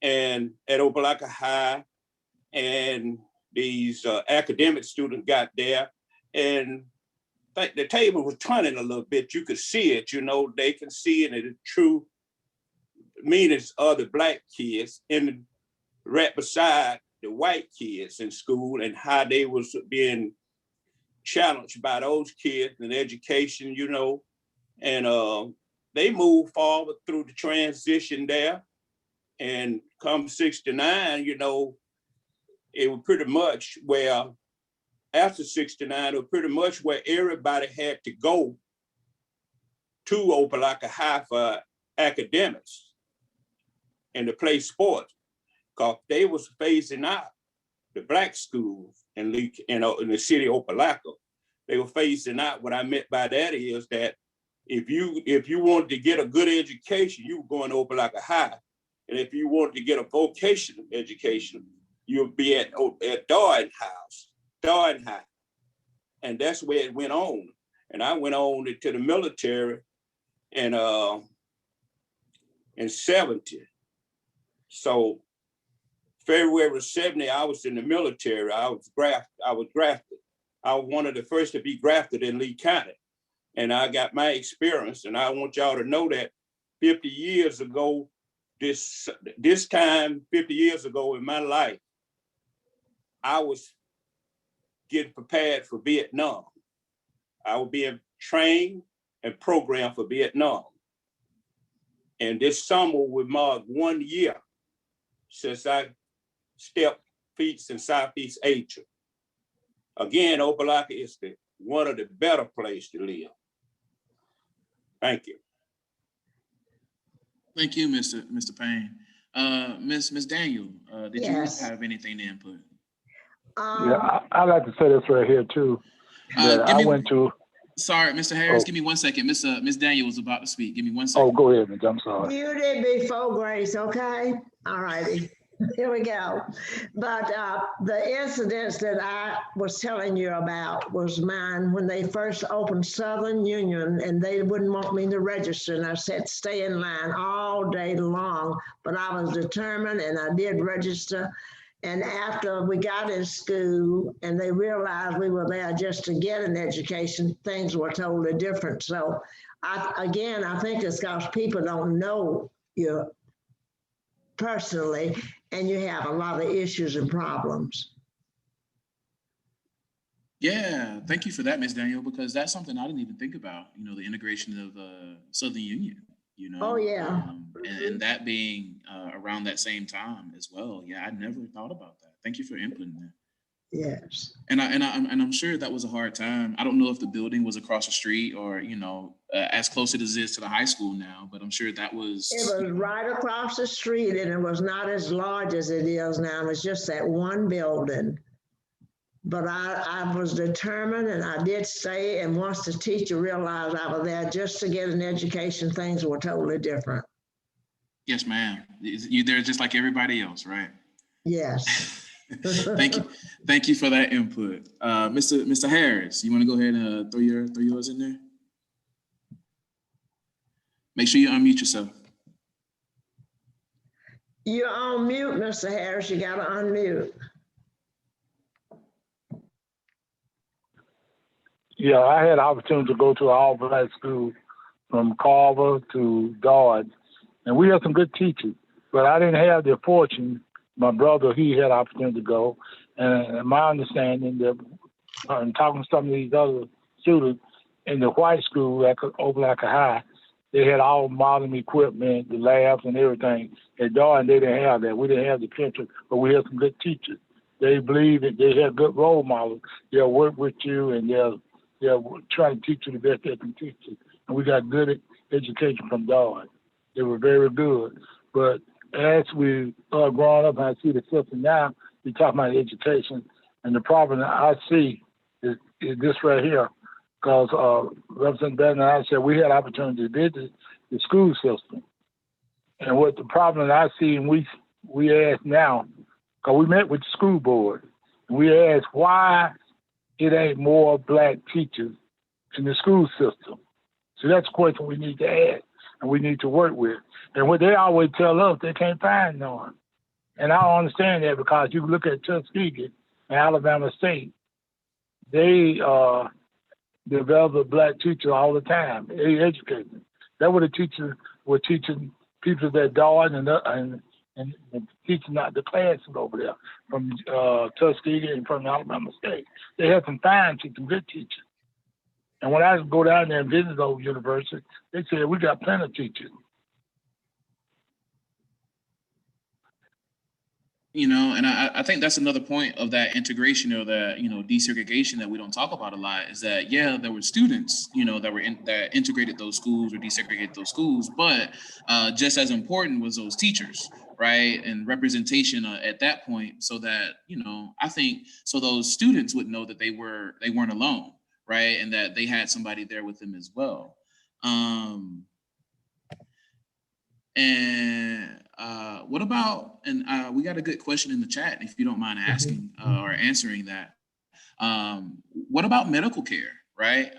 G: and at Opelika High, and these academic students got there, and the table was turning a little bit. You could see it, they can see it in the true meanings of the black kids and right beside the white kids in school, and how they was being challenged by those kids in education, and they moved forward through the transition there. And come '69, it was pretty much where, after '69, it was pretty much where everybody had to go to Opelika High for academics and to play sports, because they was phasing out the black schools in the city of Opelika. They were phasing out. What I meant by that is that if you wanted to get a good education, you were going to Opelika High. And if you wanted to get a vocational education, you'll be at Darden High. And that's where it went on. And I went on to the military in 70. So February 70, I was in the military. I was drafted. I was one of the first to be drafted in Lee County. And I got my experience. And I want y'all to know that 50 years ago, this time 50 years ago in my life, I was getting prepared for Vietnam. I was being trained and programmed for Vietnam. And this summer will mark 1 year since I stepped feet in Southeast Asia. Again, Opelika is one of the better places to live. Thank you.
J: Thank you, Mr. Payne. Miss Daniel, did
F: Yes.
J: you have anything to input?
I: Yeah, I like to say this right here too.
J: Sorry, Mr. Harris, give me 1 second. Miss Daniel was about to speak. Give me 1 second.
I: Oh, go ahead, Miss. I'm sorry.
F: You did before Grace, okay? All righty. Here we go. But the incidents that I was telling you about was mine when they first opened Southern Union, and they wouldn't want me to register. And I said, stay in line all day long. But I was determined, and I did register. And after we got in school and they realized we were there just to get an education, things were totally different. So I think it's because people don't know you personally, and you have a lot of issues and problems.
J: Yeah, thank you for that, Miss Daniel, because that's something I didn't even think about, the integration of Southern Union. you know?
F: Oh, yeah.
J: And that being around that same time as well. Yeah, I never thought about that. Thank you for inputting that.
F: Yes.
J: And I'm sure that was a hard time. I don't know if the building was across the street or, you know, as close as it is to the high school now, but I'm sure that was.
F: It was right across the street, and it was not as large as it is now. It was just that one building. But I was determined, and I did stay. And once the teacher realized I was there just to get an education, things were totally different.
J: Yes, ma'am. You there just like everybody else, right?
F: Yes.
J: Thank you for that input. Mr. Harris, you want to go ahead and throw yours in there? Make sure you unmute yourself.
F: You're on mute, Mr. Harris. You got to unmute.
I: Yeah, I had the opportunity to go to an all-black school from Carver to Dodge, and we had some good teachers, but I didn't have the fortune. My brother, he had the opportunity to go, and my understanding that, and talking to some of these other students in the white school at Opelika High, they had all modern equipment, the labs and everything. At Dodge, they didn't have that. We didn't have the picture, but we had some good teachers. They believe that they had good role models. They'll work with you, and they'll try to teach you the best they can teach you. And we got good education from Dodge. They were very good. But as we start growing up and I see the system now, we talk about education. And the problem that I see is this right here. Because Representative Benton and I said we had opportunity to visit the school system. And what the problem that I see, and we ask now, because we met with the school board, and we asked why it ain't more black teachers in the school system. So that's a question we need to ask and we need to work with. And what they always tell us, they can't find none. And I don't understand that, because you look at Tuskegee and Alabama State, they develop a black teacher all the time. They educate them. That's what the teachers were teaching people that Dodge and teaching out the classes over there from Tuskegee and from Alabama State. They had some fine teachers, good teachers. And when I go down there and visit those universities, they said, we got plenty of teachers.
J: You know, and I think that's another point of that integration or that, you know, desegregation that we don't talk about a lot is that, yeah, there were students, you know, that integrated those schools or desegregated those schools, but just as important was those teachers, right? And representation at that point, so that, you know, I think so those students would know that they weren't alone, right? And that they had somebody there with them as well. What about, and we got a good question in the chat, if you don't mind asking or answering that. What about medical care, right?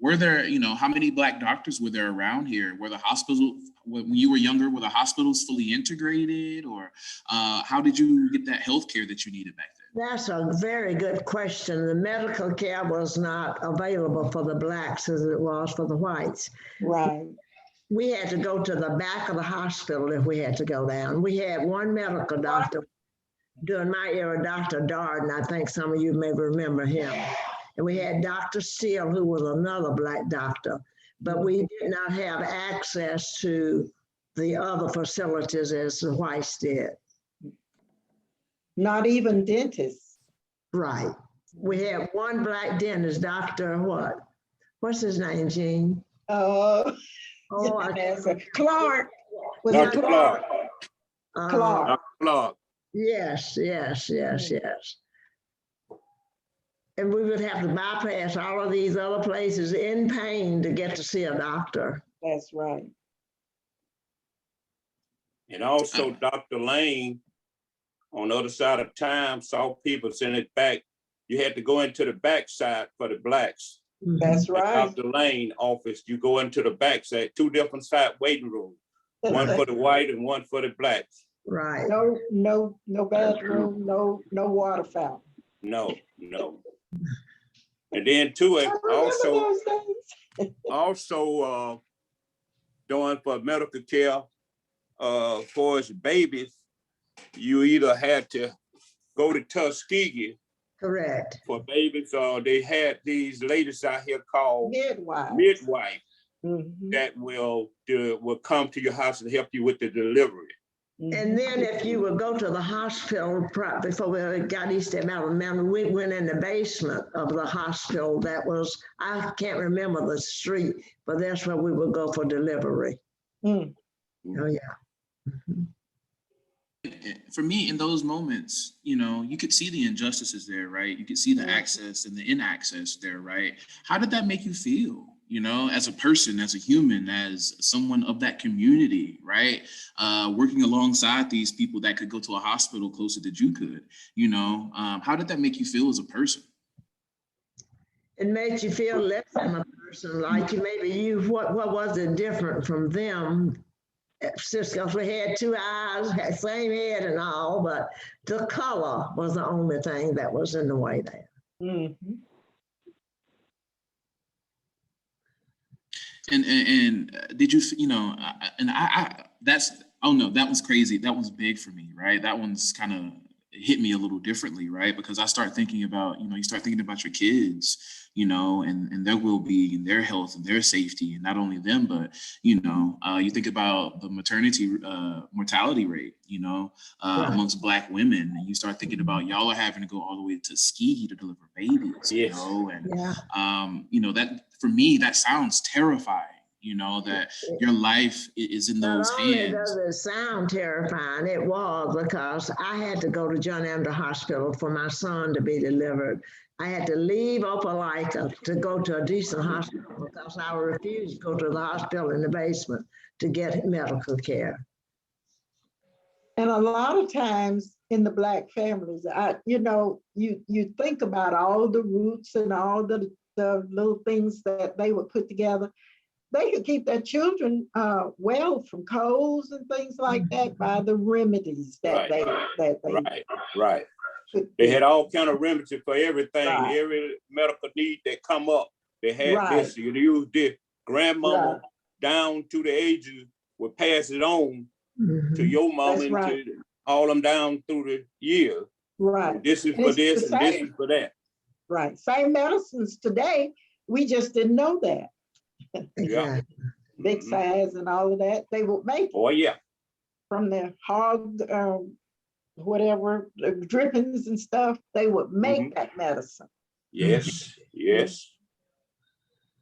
J: Were there, you know, how many black doctors were there around here? Were the hospitals, when you were younger, were the hospitals fully integrated, or how did you get that health care that you needed back then?
F: That's a very good question. The medical care was not available for the blacks as it was for the whites.
H: Right.
F: We had to go to the back of the hospital if we had to go down. We had one medical doctor during my era, Dr. Darden. I think some of you may remember him. And we had Dr. Steele, who was another black doctor, but we did not have access to the other facilities as the whites did.
H: Not even dentists.
F: Right. We had one black dentist, Dr. what? What's his name, Jean?
H: Yes, Clark. Was
G: Dr.
H: it Clark?
F: Clark.
G: Dr. Clark.
F: Yes. And we would have to bypass all of these other places in pain to get to see a doctor.
H: That's right.
G: And also Dr. Lane on the other side of town saw people send it back. You had to go into the backside for the blacks.
H: That's right.
G: Dr. Lane office, you go into the backside, two different side waiting rooms, one for the white and one for the blacks.
F: Right.
H: No bathroom, no water fountain.
G: No. And then too, also doing for medical care for his babies, you either had to go to Tuskegee.
F: Correct.
G: For babies, they had these ladies out here called
H: midwives.
G: that will come to your house and help you with the delivery.
F: And then if you would go to the hospital, before we got East Alabama, we went in the basement of the hospital. That was, I can't remember the street, but that's where we would go for delivery. Oh, yeah.
J: For me, in those moments, you know, you could see the injustices there, right? You could see the access and the inaccess there, right? How did that make you feel? You know, as a person, as a human, as someone of that community, right? Working alongside these people that could go to a hospital closer than you could, you know, how did that make you feel as a person?
F: It made you feel less than a person, like what was it different from them? Just because we had two eyes, had same head and all, but the color was the only thing that was in the way there.
J: And did you, you know, and I that's, oh no, that was crazy. That was big for me, right? That one's kind of hit me a little differently, right? Because I start thinking about, you know, you start thinking about your kids, you know, and their well-being and their health and their safety, and not only them, but, you know, you think about the maternity mortality rate, you know, amongst Black women, and you start thinking about y'all are having to go all the way to Tuskegee to deliver babies, you know, and, you know, that for me, that sounds terrifying. You know, that your life is in those hands. Not only
F: does it sound terrifying, it was, because I had to go to John Amder Hospital for my son to be delivered. I had to leave Opelika to go to a decent hospital because I refused to go to the hospital in the basement to get medical care.
H: And a lot of times in the Black families, you know, you think about all the roots and all the little things that they would put together. They could keep their children well from colds and things like that by the remedies that they
G: Right. They had all kind of remedies for everything, every medical need that come up. They had this. You use this. Grandmama down to the ages would pass it on to your mom and to all them down through the years.
H: Right.
G: This is for this and this is for that.
H: Right. Same medicines today. We just didn't know that. Big size and all of that, they would make from their hog whatever drippings and stuff. They would make that medicine.
G: Yes.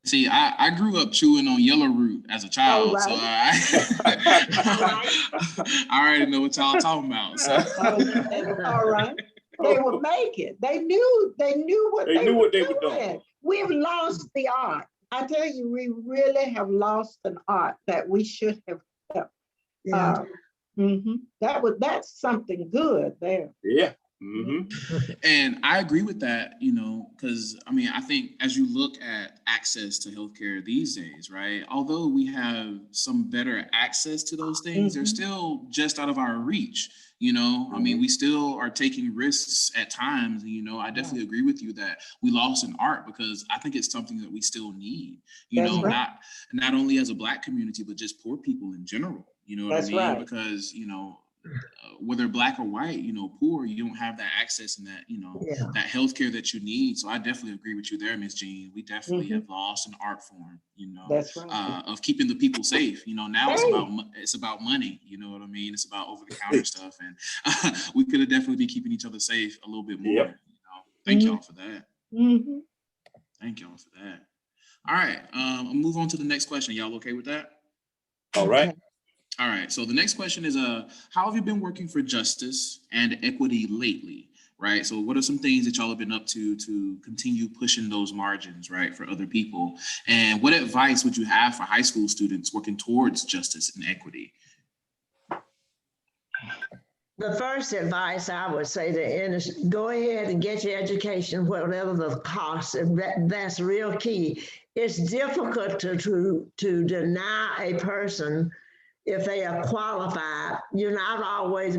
J: See, I grew up chewing on yellow root as a child, so I already know what y'all talking about. So.
H: All right. They would make it. They knew what they were doing. We've lost the art. I tell you, we really have lost an art that we should have kept. That's something good there.
J: Yeah. And I agree with that, you know, because I mean, I think as you look at access to healthcare these days, right, although we have some better access to those things, they're still just out of our reach. You know, I mean, we still are taking risks at times. You know, I definitely agree with you that we lost an art, because I think it's something that we still need, you know, not only as a Black community, but just poor people in general. You know what I mean? Because, you know, whether Black or white, you know, poor, you don't have that access and that, you know, that healthcare that you need. So I definitely agree with you there, Ms. Jean. We definitely have lost an art form, you know, of keeping the people safe. You know, now it's about money. You know what I mean? It's about over the counter stuff, and we could have definitely been keeping each other safe a little bit more. You know, thank y'all for that. Thank y'all for that. All right, I'll move on to the next question. Y'all okay with that?
G: All right.
J: All right, so the next question is, how have you been working for justice and equity lately, right? So what are some things that y'all have been up to continue pushing those margins, right, for other people? And what advice would you have for high school students working towards justice and equity?
F: The first advice I would say to end is go ahead and get your education, whatever the cost, and that's real key. It's difficult to deny a person if they are qualified. You're not always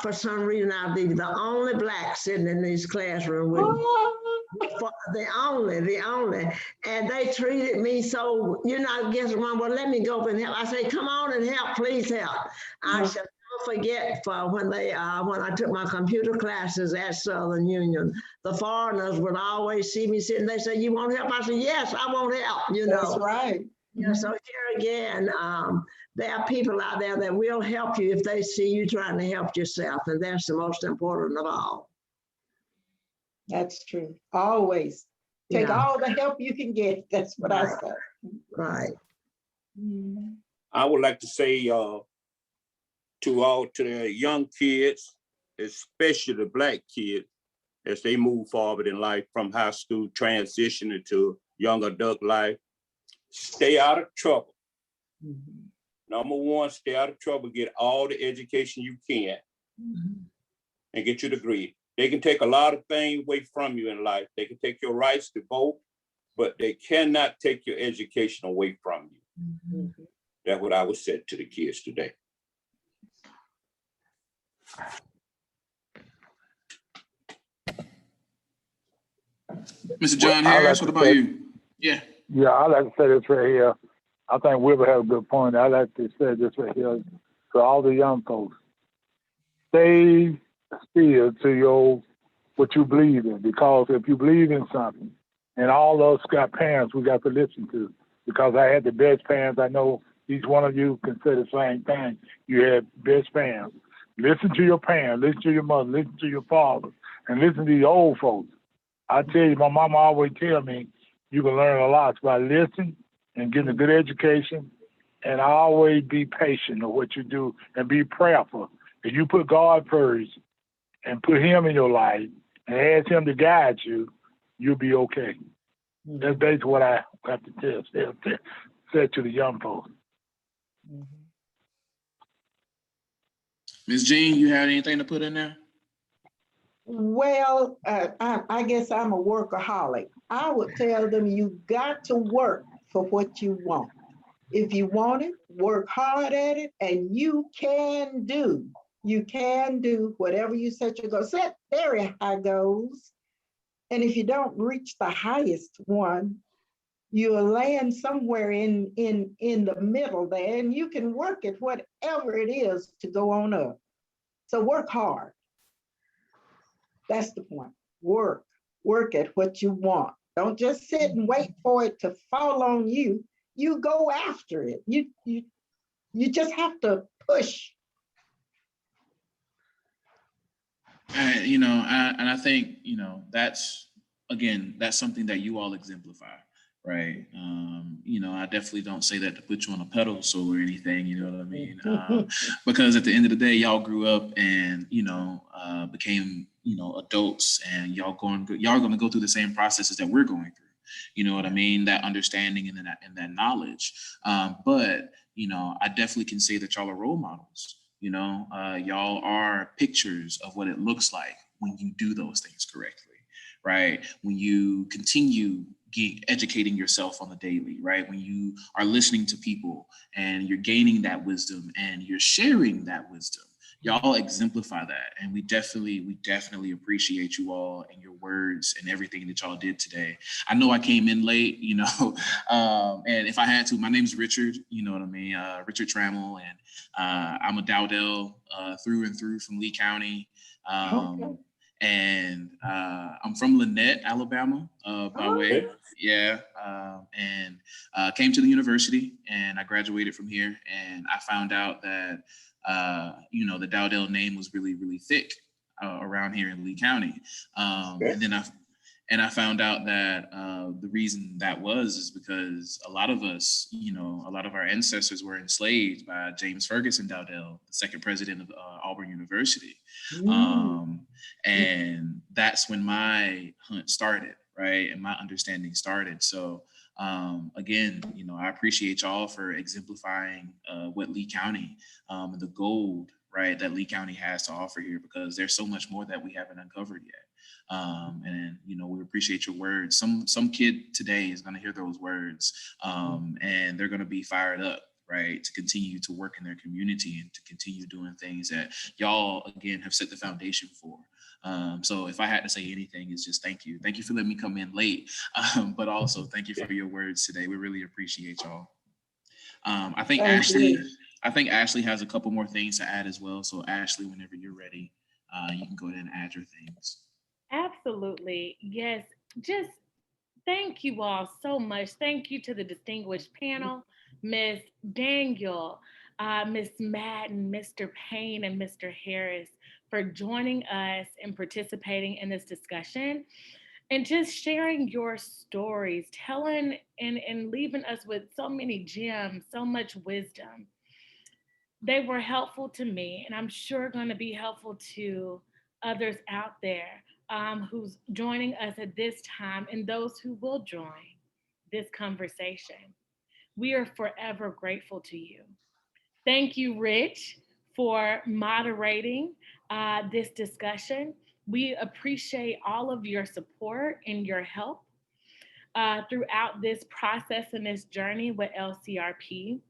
F: for some reason, I'll be the only Black sitting in this classroom with the only. And they treated me so, you're not guessing one, well, let me go up and help. I say, come on and help, please help. I shall never forget when I took my computer classes at Southern Union, the foreigners would always see me sitting, they say, you won't help? I said, yes, I won't help, you know.
H: That's right.
F: Yeah, so here again, there are people out there that will help you if they see you trying to help yourself, and that's the most important of all.
H: That's true. Always take
F: Yeah.
H: all the help you can get. That's what I
F: Right.
H: say.
F: Right.
G: I would like to say to the young kids, especially the Black kids, as they move forward in life from high school transitioning to young adult life, stay out of trouble. Number one, stay out of trouble, get all the education you can and get your degree. They can take a lot of things away from you in life. They can take your rights to vote, but they cannot take your education away from you. That's what I would say to the kids today.
J: Mr. John
I: Well, I
J: Harris,
I: like
J: what
I: to
J: about
I: say-
J: you? Yeah.
I: Yeah, I like to say this right here. I think Wilbur has a good point. I like to say this right here to all the young folks. Stay still to what you believe in, because if you believe in something, and all of us got parents we got to listen to, because I had the best parents. I know each one of you can say the same thing. You had best parents. Listen to your parents, listen to your mother, listen to your father, and listen to your old folks. I tell you, my mama always tell me, you can learn a lot by listening and getting a good education, and always be patient of what you do and be prayerful. If you put God first and put Him in your life and ask Him to guide you, you'll be okay. That's basically what I have to say to the young folks.
J: Ms. Jean, you had anything to put in there?
H: Well, I guess I'm a workaholic. I would tell them you got to work for what you want. If you want it, work hard at it, and you can do whatever you set your goals. Set very high goals. And if you don't reach the highest one, you'll land somewhere in the middle there, and you can work at whatever it is to go on up. So work hard. That's the point. Work at what you want. Don't just sit and wait for it to fall on you. You go after it. You just have to push.
J: And I think, that's something that you all exemplify, right? I definitely don't say that to put you on a pedestal or anything, you know what I mean? Because at the end of the day, y'all grew up and, became, adults, and y'all going to go through the same processes that we're going through. You know what I mean? That understanding and that knowledge. But I definitely can say that y'all are role models. Y'all are pictures of what it looks like when you do those things correctly, right? When you continue educating yourself on the daily, right? When you are listening to people and you're gaining that wisdom and you're sharing that wisdom. Y'all exemplify that, and we definitely appreciate you all and your words and everything that y'all did today. I know I came in late, and if I had to, my name's Richard, you know what I mean, Richard Trammell, and I'm a Dowdell through and through from Lee County, and I'm from Lynette, Alabama, by way, yeah, and came to the university, and I graduated from here, and I found out that the Dowdell name was really, really thick around here in Lee County. And I found out that the reason that is because a lot of us, a lot of our ancestors were enslaved by James Ferguson Dowdell, the second president of Auburn University. And that's when my hunt started, right? And my understanding started. So again, I appreciate y'all for exemplifying what Lee County and the gold, right, that Lee County has to offer here, because there's so much more that we haven't uncovered yet. And we appreciate your words. Some kid today is going to hear those words, and they're going to be fired up, right, to continue to work in their community and to continue doing things that y'all again have set the foundation for. So if I had to say anything, it's just thank you. Thank you for letting me come in late, but also thank you for your words today. We really appreciate y'all. I think Ashley has a couple more things to add as well. So Ashley, whenever you're ready, you can go ahead and add your things.
B: Absolutely. Yes. Just Thank you all so much. Thank you to the distinguished panel, Ms. Daniel, Ms. Madden, Mr. Payne, and Mr. Harris for joining us and participating in this discussion and just sharing your stories, telling and leaving us with so many gems, so much wisdom. They were helpful to me, and I'm sure going to be helpful to others out there who's joining us at this time and those who will join this conversation. We are forever grateful to you. Thank you, Rich, for moderating this discussion. We appreciate all of your support and your help throughout this process and this journey with LCRP.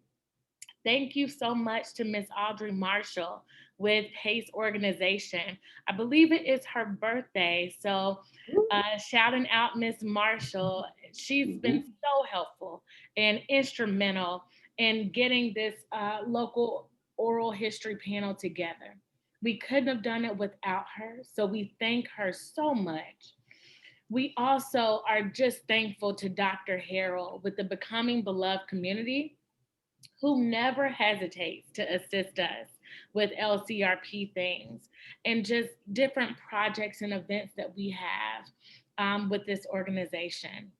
B: Thank you so much to Miss Audrey Marshall with PACE Organization. I believe it is her birthday, so shouting out Miss Marshall. She's been so helpful and instrumental in getting this local oral history panel together. We couldn't have done it without her, so we thank her so much. We also are just thankful to Dr. Harrell with the Becoming Beloved community, who never hesitates to assist us with LCRP things and just different projects and events that we have with this organization.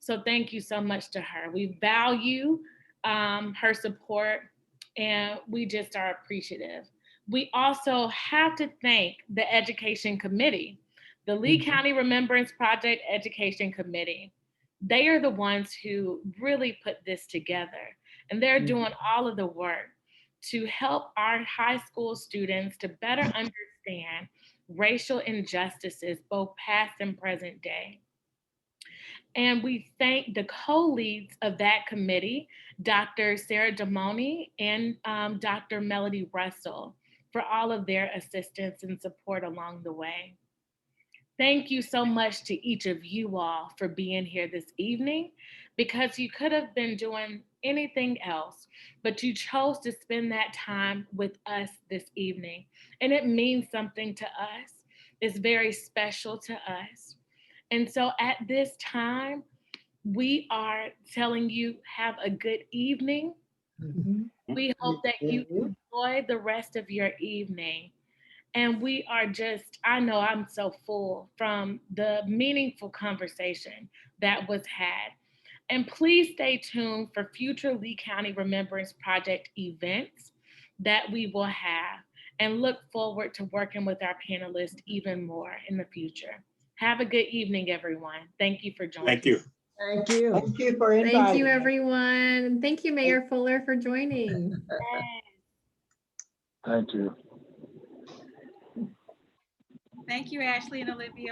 B: So thank you so much to her. We value her support and we just are appreciative. We also have to thank the Education Committee, the Lee County Remembrance Project Education Committee. They are the ones who really put this together. And they're doing all of the work to help our high school students to better understand racial injustices, both past and present day. And we thank the co-leads of that committee, Dr. Sarah Damoni and Dr. Melody Russell, for all of their assistance and support along the way. Thank you so much to each of you all for being here this evening, because you could have been doing anything else, but you chose to spend that time with us this evening. And it means something to us. It's very special to us. And so at this time, we are telling you, have a good evening. We hope that you enjoy the rest of your evening. And we are just, I know I'm so full from the meaningful conversation that was had. And please stay tuned for future Lee County Remembrance Project events that we will have, and look forward to working with our panelists even more in the future. Have a good evening, everyone. Thank you for joining.
G: Thank you.
F: Thank you.
H: Thank you for inviting
C: Thank you,
H: me.
C: everyone. Thank you, Mayor Fuller, for joining.
I: Thank you.
A: Thank you, Ashley and Olivia.